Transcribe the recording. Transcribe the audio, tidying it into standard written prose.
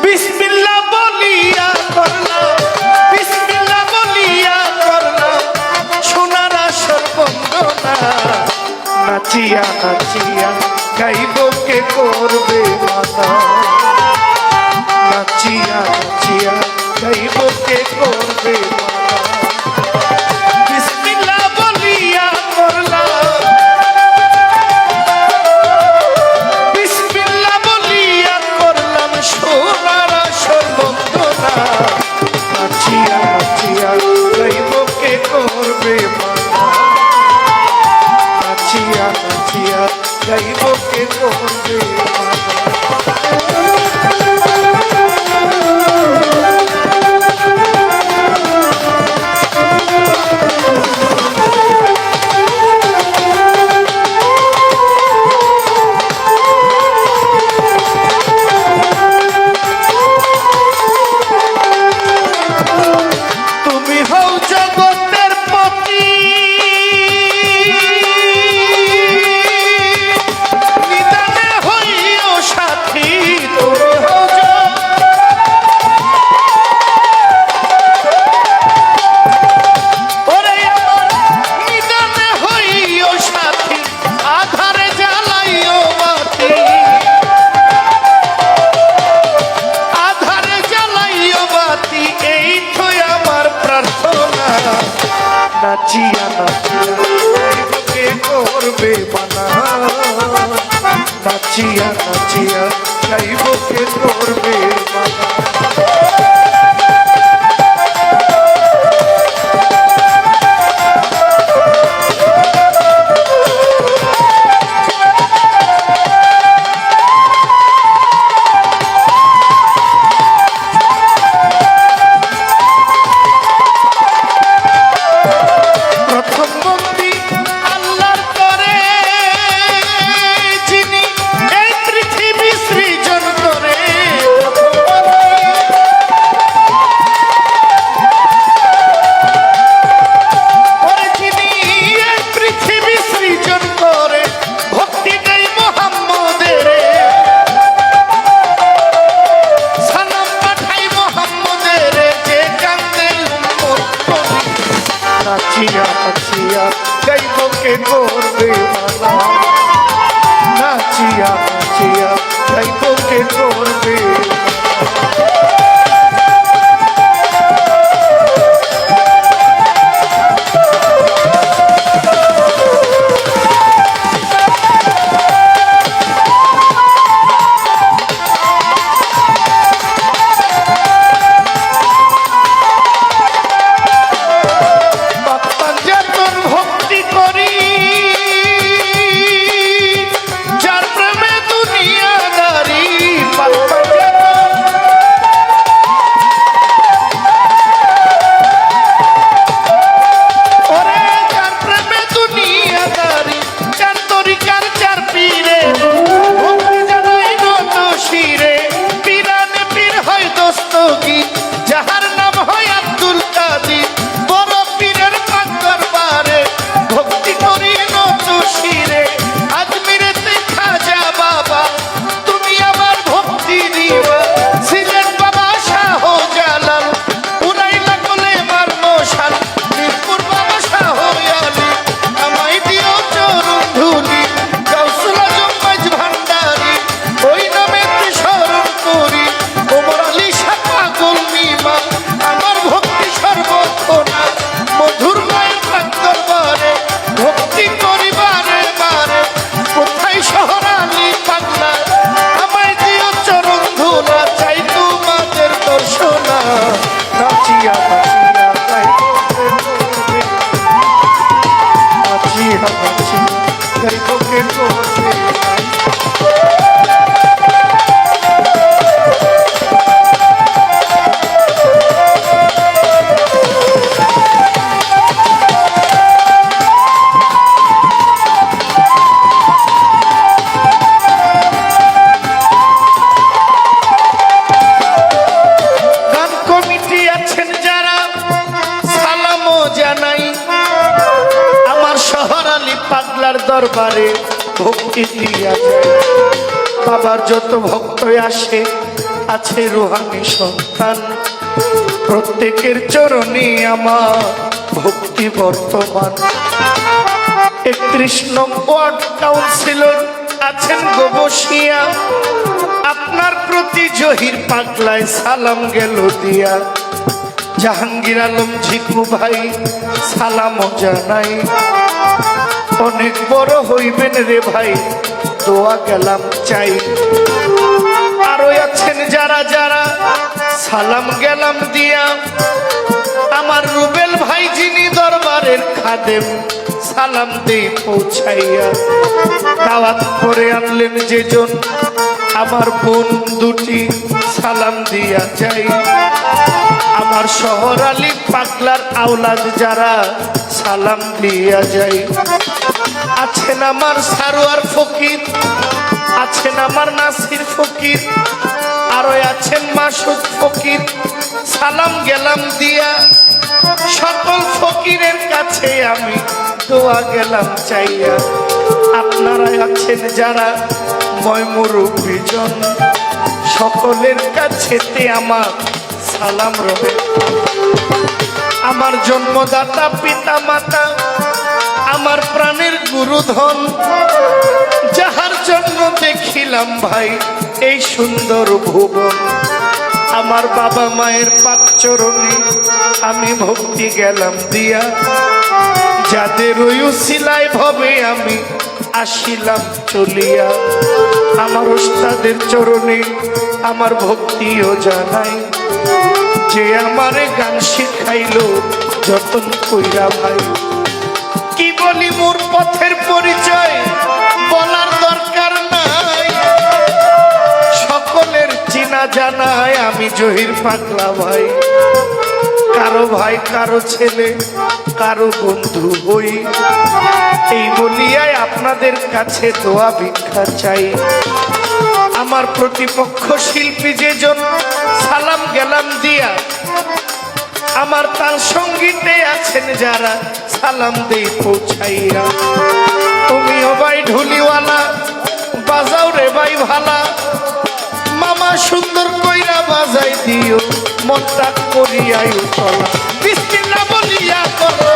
বিসমিল্লাহ বলিয়া করলাম, বিসমিল্লাহ বলিয়া করলাম সোনার আসর বন্দনা। নাচিয়া নাচিয়া গাইব কে করবে মানা, নাচিয়া নাচিয়া গাইব কে করবে মানা। বিসমিল্লাহ বলিয়া করলাম, বিসমিল্লাহ বলিয়া করলাম সোনার আসর বন্দনা। নাচিয়া নাচিয়া গাইব কে করবে মানা, নাচিয়া নাচিয়া গাইব কে করবে মানা। নাচিয়া নাচিয়া গাইব কে করবে মানা, নাচিয়া নাচিয়া গাইব কে করবে মানা। নাচিয়া নাচিয়া গাইব কে করবে মানা, নাচিয়া নাচিয়া গাইব কে করবে দরবারে ভক্তি দিয়া যায়। বাবার যত ভক্ত আসে আছে রুহানি সন্তান, প্রত্যেকের চরণে আমার ভক্তি বর্তমান। 31 নং ওয়ার্ড কাউন্সিলর আছেন গোবসিয়া, আপনার প্রতি জহির পাগলায় সালাম গেল দিয়া। জাহাঙ্গীর আলম ঝিকু ভাই সালামও জানাই, অনেক বড় হইবেন রে ভাই দোয়া গেলাম চাই। আরো আছেন যারা যারা সালাম গেলাম দিয়া, আমার রুবেল ভাই যিনি দরবারের খাদেম সালাম দিয়ে পৌঁছাইয়া। দাওয়াত করে আনলেন যেজন আমার বোন দুটি সালাম দিয়া যাই। আমার শহর আলী পাগলার আওলাদ যারা সালাম দিয়া যাই। আছেন আমার সারোয়ার ফকির, আছেন আমার নাসির ফকির, আরো আছেন মাসুদ ফকির সালাম গেলাম দিয়া। সকল ফকিরের কাছে আমি দোয়া গেলাম চাইয়া। আপনারা আছেন যারা ময়মুরুবিজন, সকলের কাছেতে আমার সালাম রবে। আমার জন্মদাতা পিতা মাতা, আমার প্রাণের গুরুধন, যাহার জন্য দেখিলাম ভাই এই সুন্দর ভুবন। আমার বাবা মায়ের পাক চরণে আমি ভক্তি গেলাম দিয়া, যাদের ওই উসিলায় ভবে আমি আসিলাম চলিয়া। আমার ওস্তাদের চরণে আমার ভক্তিও জানাই, যে আমারে গান শিখাইলো যতন কইরা ভাই। কি বলি মোর পথের পরিচয় বলার দরকার নাই, সকলের চিনা জানায় আমি জহির পাগলা ভাই। কারো ভাই কারো ছেলে কারো বন্ধু হই, এই বলিয়ায় আপনাদের কাছে দোয়া ভিক্ষা চাই। আমার প্রতিপক্ষ শিল্পী যেজন সালাম গেলাম দিয়া, আমার তার সঙ্গীতে আছেন যারা সালাম দেই পৌঁছাইয়া। তুমিও ভাই ঢুলিওয়ালা বাজাও রে ভাই ভালা, মামা সুন্দর কইরা বাজাই দিও মনটা করিয়াই চলা। বিসমিল্লাহ বলিয়া করো